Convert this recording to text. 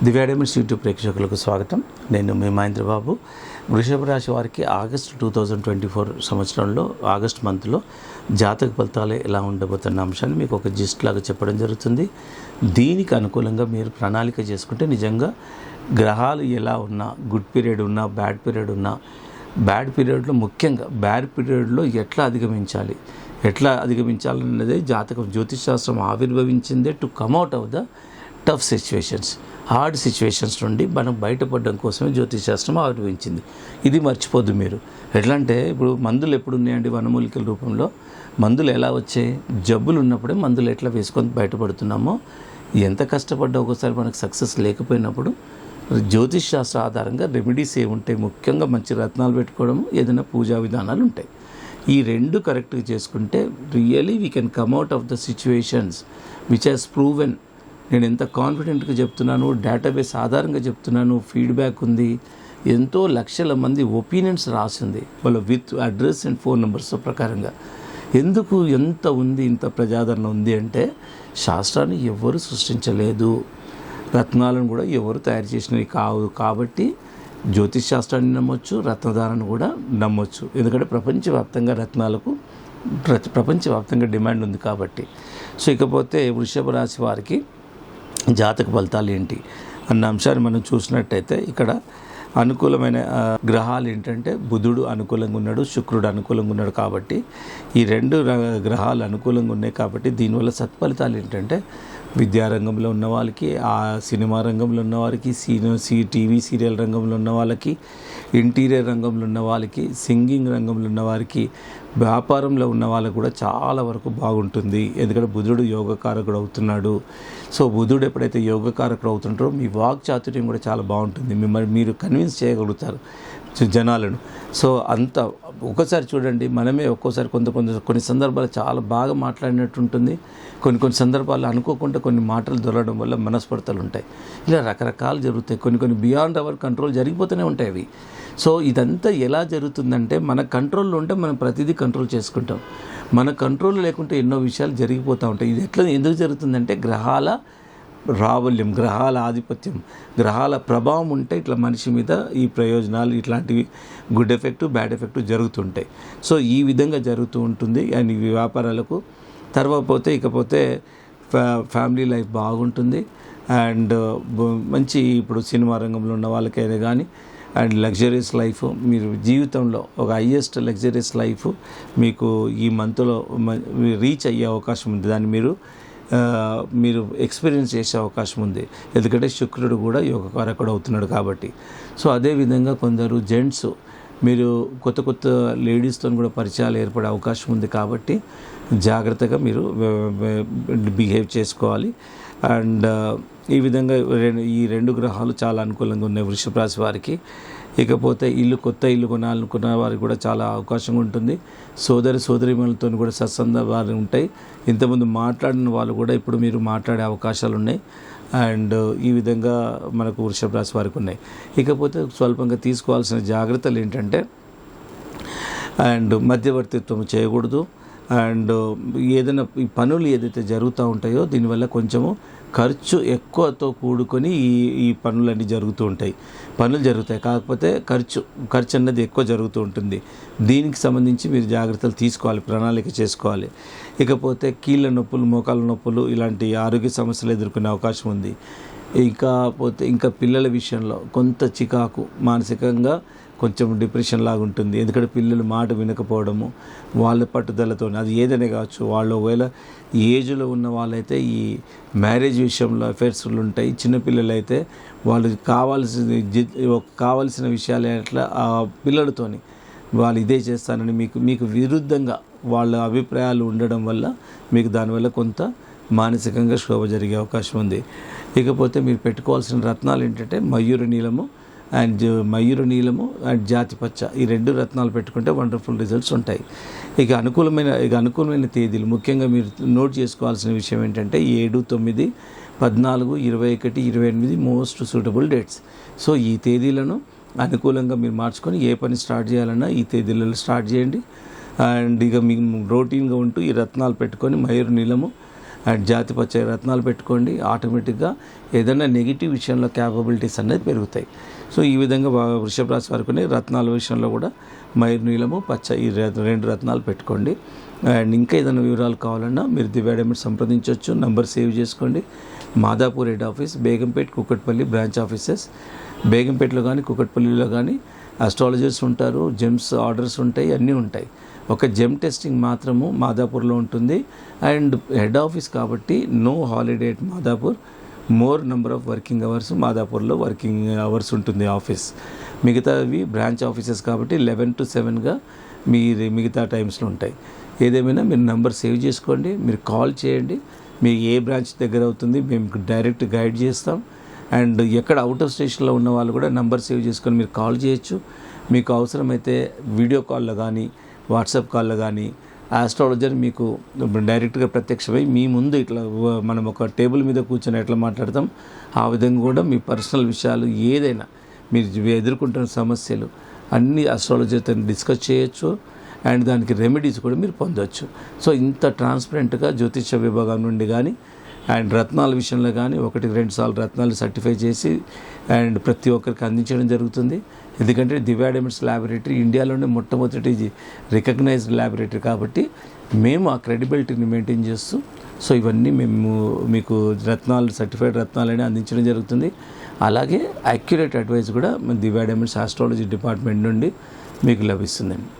దివ్య diamonds YouTube ప్రేక్షకులకు స్వాగతం. నేను మీ మహేంద్ర బాబు. వృషభ రాశి వారికి ఆగస్టు 2024 సంవత్సరంలో ఆగస్ట్ మంత్లో జాతక ఫలితాలు ఎలా ఉండబోతున్న అంశాన్ని మీకు ఒక జిస్ట్ లాగా చెప్పడం జరుగుతుంది. దీనికి అనుకూలంగా మీరు ప్రణాళిక చేసుకుంటే నిజంగా గ్రహాలు ఎలా ఉన్నా, గుడ్ పీరియడ్ ఉన్నా, బ్యాడ్ పీరియడ్ ఉన్నా, బ్యాడ్ పీరియడ్లో ముఖ్యంగా బ్యాడ్ పీరియడ్లో ఎట్లా అధిగమించాలన్నదే జాతకం జ్యోతిష్ శాస్త్రం ఆవిర్భవించిందే to come out of the tough situations, hard situations నుండి మనం బయటపడడం కోసమే జ్యోతిష్ శాస్త్రం ఆవిర్భవించింది. ఇది మర్చిపోద్దు మీరు. ఎట్లా అంటే ఇప్పుడు మందులు ఎప్పుడు ఉన్నాయండి? వనమూలికల రూపంలో మందులు ఎలా వచ్చాయి? జబ్బులు ఉన్నప్పుడే మందులు ఎట్లా వేసుకొని బయటపడుతున్నామో, ఎంత కష్టపడ్డా ఒకసారి మనకు సక్సెస్ లేకపోయినప్పుడు జ్యోతిష్ శాస్త్ర ఆధారంగా రెమెడీస్ ఏముంటాయి? ముఖ్యంగా మంచి రత్నాలు పెట్టుకోవడము, ఏదైనా పూజా విధానాలు ఉంటాయి. ఈ రెండు కరెక్ట్గా చేసుకుంటే really we can కమ్అట్ of the situations which has proven. నేను ఎంత కాన్ఫిడెంట్గా చెప్తున్నాను, డేటాబేస్ ఆధారంగా చెప్తున్నాను, ఫీడ్బ్యాక్ ఉంది, ఎంతో లక్షల మంది ఒపీనియన్స్ రాసింది వాళ్ళ with address and phone numbers ప్రకారంగా. ఎందుకు ఎంత ఉంది, ఇంత ప్రజాదరణ ఉంది అంటే శాస్త్రాన్ని ఎవరు సృష్టించలేదు, రత్నాలను కూడా ఎవరు తయారు చేసినవి కావు. కాబట్టి జ్యోతిష్ శాస్త్రాన్ని నమ్మొచ్చు, రత్నధారణ కూడా నమ్మొచ్చు. ఎందుకంటే ప్రపంచవ్యాప్తంగా రత్నాలకు ప్రపంచవ్యాప్తంగా డిమాండ్ ఉంది కాబట్టి. సో ఇకపోతే వృషభ రాశి వారికి జాతక ఫలితాలు ఏంటి అన్న అంశాన్ని మనం చూసినట్టయితే ఇక్కడ అనుకూలమైన గ్రహాలు ఏంటంటే బుధుడు అనుకూలంగా ఉన్నాడు, శుక్రుడు అనుకూలంగా ఉన్నాడు. కాబట్టి ఈ రెండు గ్రహాలు అనుకూలంగా ఉన్నాయి. కాబట్టి దీనివల్ల సత్ఫలితాలు ఏంటంటే విద్యారంగంలో ఉన్న వాళ్ళకి, ఆ సినిమా రంగంలో ఉన్న వారికి, టీవీ సీరియల్ రంగంలో ఉన్న వాళ్ళకి, ఇంటీరియర్ రంగంలో ఉన్న వాళ్ళకి, సింగింగ్ రంగంలో ఉన్న వారికి, వ్యాపారంలో ఉన్న వాళ్ళకు కూడా చాలా వరకు బాగుంటుంది. ఎందుకంటే బుధుడు యోగకారకుడు అవుతున్నాడు. సో బుధుడు ఎప్పుడైతే యోగకారకుడు అవుతుంటారో మీ వాక్ చాతుర్యం కూడా చాలా బాగుంటుంది. మిమ్మల్ని మీరు కన్విన్స్ చేయగలుగుతారు జనాలను. సో అంత ఒకసారి చూడండి, మనమే ఒక్కోసారి కొన్ని సందర్భాలు చాలా బాగా మాట్లాడినట్టు ఉంటుంది. కొన్ని సందర్భాలు అనుకోకుండా కొన్ని మాటలు దొరకడం వల్ల మనస్పర్ధలు ఉంటాయి. ఇలా రకరకాలు జరుగుతాయి. కొన్ని బియాండ్ అవర్ కంట్రోల్ జరిగిపోతూనే ఉంటాయి అవి. సో ఇదంతా ఎలా జరుగుతుందంటే మన కంట్రోల్లో ఉంటే మనం ప్రతిదీ కంట్రోల్ చేసుకుంటాం. మన కంట్రోల్ లేకుంటే ఎన్నో విషయాలు జరిగిపోతూ ఉంటాయి. ఇది ఎందుకు జరుగుతుందంటే గ్రహాల రావల్యం, గ్రహాల ఆధిపత్యం, గ్రహాల ప్రభావం ఉంటే ఇట్లా మనిషి మీద ఈ ప్రయోజనాలు ఇట్లాంటివి గుడ్ ఎఫెక్ట్, బ్యాడ్ ఎఫెక్ట్ జరుగుతుంటాయి. సో ఈ విధంగా జరుగుతూ ఉంటుంది. అండ్ ఇవి వ్యాపారాలకు ఇకపోతే ఫ్యామిలీ లైఫ్ బాగుంటుంది. అండ్ మంచి ఇప్పుడు సినిమా రంగంలో ఉన్న వాళ్ళకైనా కానీ అండ్ లగ్జరియస్ లైఫ్, మీరు జీవితంలో ఒక హైయెస్ట్ లగ్జరియస్ లైఫ్ మీకు ఈ మంత్లో రీచ్ అయ్యే అవకాశం ఉంది. దాన్ని మీరు ఎక్స్పీరియన్స్ చేసే అవకాశం ఉంది. ఎందుకంటే శుక్రుడు కూడా యోగకారకుడు అవుతున్నాడు కాబట్టి. సో అదేవిధంగా కొందరు జెంట్స్ మీరు కొత్త లేడీస్తో కూడా పరిచయాలు ఏర్పడే అవకాశం ఉంది. కాబట్టి జాగ్రత్తగా మీరు బిహేవ్ చేసుకోవాలి. అండ్ ఈ విధంగా ఈ రెండు గ్రహాలు చాలా అనుకూలంగా ఉన్నాయి వృషభ రాశి వారికి. ఇకపోతే కొత్త ఇల్లు కొనాలనుకున్న వారికి కూడా చాలా అవకాశం ఉంటుంది. సోదరిమణులతో కూడా సత్సందర్భాలు ఉంటాయి. ఇంతకుముందు మాట్లాడిన వాళ్ళు కూడా ఇప్పుడు మీరు మాట్లాడే అవకాశాలు ఉన్నాయి. అండ్ ఈ విధంగా మనకు వృషభ రాశి వారికి ఉన్నాయి. ఇకపోతే స్వల్పంగా తీసుకోవాల్సిన జాగ్రత్తలు ఏంటంటే అండ్ మధ్యవర్తిత్వం చేయకూడదు. అండ్ ఏదైనా ఈ పనులు ఏదైతే జరుగుతూ ఉంటాయో దీనివల్ల కొంచెము ఖర్చు ఎక్కువతో కూడుకొని ఈ పనులన్నీ జరుగుతూ ఉంటాయి. పనులు జరుగుతాయి, కాకపోతే ఖర్చు అన్నది ఎక్కువ జరుగుతూ ఉంటుంది. దీనికి సంబంధించి మీరు జాగ్రత్తలు తీసుకోవాలి, ప్రణాళిక చేసుకోవాలి. ఇకపోతే కీళ్ళ నొప్పులు, మోకాళ్ళ నొప్పులు ఇలాంటి ఆరోగ్య సమస్యలు ఎదుర్కొనే అవకాశం ఉంది. ఇంకా పిల్లల విషయంలో కొంత చికాకు, మానసికంగా కొంచెం డిప్రెషన్ లాగా ఉంటుంది. ఎందుకంటే పిల్లలు మాట వినకపోవడము, వాళ్ళ పట్టుదలతో, అది ఏదైనా కావచ్చు. వాళ్ళు ఒకవేళ ఏజ్లో ఉన్న వాళ్ళైతే ఈ మ్యారేజ్ విషయంలో అఫైర్స్లు ఉంటాయి. చిన్నపిల్లలు అయితే వాళ్ళు కావాల్సిన విషయాలు ఎట్లా ఆ పిల్లలతోని వాళ్ళు ఇదే చేస్తానని మీకు విరుద్ధంగా వాళ్ళ అభిప్రాయాలు ఉండడం వల్ల మీకు దానివల్ల కొంత మానసికంగా శోభ జరిగే అవకాశం ఉంది. ఇకపోతే మీరు పెట్టుకోవాల్సిన రత్నాలు ఏంటంటే మయూర నీలము అండ్ జాతి పచ్చ, ఈ రెండు రత్నాలు పెట్టుకుంటే వండర్ఫుల్ రిజల్ట్స్ ఉంటాయి. ఇక అనుకూలమైన తేదీలు ముఖ్యంగా మీరు నోట్ చేసుకోవాల్సిన విషయం ఏంటంటే 7, 9, 14, 21, 28 మోస్ట్ సూటబుల్ డేట్స్. సో ఈ తేదీలను అనుకూలంగా మీరు మార్చుకొని ఏ పని స్టార్ట్ చేయాలన్నా ఈ తేదీలలో స్టార్ట్ చేయండి. అండ్ ఇక మీకు రొటీన్గా ఉంటూ ఈ రత్నాలు పెట్టుకొని మయూర నీలము అండ్ జాతి పచ్చ రత్నాలు పెట్టుకోండి. ఆటోమేటిక్గా ఏదైనా నెగిటివ్ విషయంలో క్యాపబిలిటీస్ అనేది పెరుగుతాయి. సో ఈ విధంగా వృషభ రాశి వారికి రత్నాల విషయంలో కూడా మైరు నీలము పచ్చ ఈ 2 రత్నాలు పెట్టుకోండి. అండ్ ఇంకా ఏదైనా వివరాలు కావాలన్నా మీరు దివ్య డైమండ్స్ సంప్రదించవచ్చు. నంబర్ సేవ్ చేసుకోండి. Madhapur head office, Begumpet, Kukatpally branch offices. బేగంపేటలో కానీ కుకట్పల్లిలో కానీ ఆస్ట్రాలజర్స్ ఉంటారు, జెమ్స్ ఆర్డర్స్ ఉంటాయి, అన్నీ ఉంటాయి. ఒక జెమ్ టెస్టింగ్ మాత్రము మాదాపూర్లో ఉంటుంది. అండ్ హెడ్ ఆఫీస్ కాబట్టి no holiday at Madhapur. More number of working hours మాదాపూర్లో వర్కింగ్ అవర్స్ ఉంటుంది ఆఫీస్. మిగతావి బ్రాంచ్ ఆఫీసెస్ కాబట్టి 11 to 7గా మిగతా టైమ్స్లో ఉంటాయి. ఏదేమైనా మీరు నెంబర్ సేవ్ చేసుకోండి, మీరు కాల్ చేయండి. మీ ఏ బ్రాంచ్ దగ్గర అవుతుంది మేము డైరెక్ట్ గైడ్ చేస్తాం. అండ్ ఎక్కడ అవుట్ ఆఫ్ స్టేషన్లో ఉన్న వాళ్ళు కూడా నెంబర్ సేవ్ చేసుకొని మీరు కాల్ చేయొచ్చు. మీకు అవసరమైతే వీడియో కాల్లో కానీ వాట్సాప్ కాల్లో కానీ ఆస్ట్రాలజర్ మీకు డైరెక్ట్గా ప్రత్యక్షమై మీ ముందు ఇట్లా మనం ఒక టేబుల్ మీద కూర్చొని ఎట్లా మాట్లాడతాం ఆ విధంగా కూడా మీ పర్సనల్ విషయాలు ఏదైనా మీరు ఎదుర్కొంటున్న సమస్యలు అన్నీ ఆస్ట్రాలజర్తో డిస్కస్ చేయొచ్చు. అండ్ దానికి రెమెడీస్ కూడా మీరు పొందవచ్చు. సో ఇంత ట్రాన్స్పరెంట్గా జ్యోతిష విభాగం నుండి కానీ అండ్ రత్నాల విషయంలో కానీ 1-2 సార్లు రత్నాలు సర్టిఫై చేసి అండ్ ప్రతి ఒక్కరికి అందించడం జరుగుతుంది. ఎందుకంటే దివ్య డైమండ్స్ ల్యాబొరేటరీ ఇండియాలోనే మొట్టమొదటి రికగ్నైజ్డ్ ల్యాబొరేటరీ కాబట్టి మేము ఆ క్రెడిబిలిటీని మెయింటైన్ చేస్తూ సో ఇవన్నీ మేము మీకు రత్నాలు సర్టిఫైడ్ రత్నాలని అందించడం జరుగుతుంది. అలాగే యాక్యురేట్ అడ్వైస్ కూడా దివ్య డైమండ్స్ ఆస్ట్రాలజీ డిపార్ట్మెంట్ నుండి మీకు లభిస్తుందండి.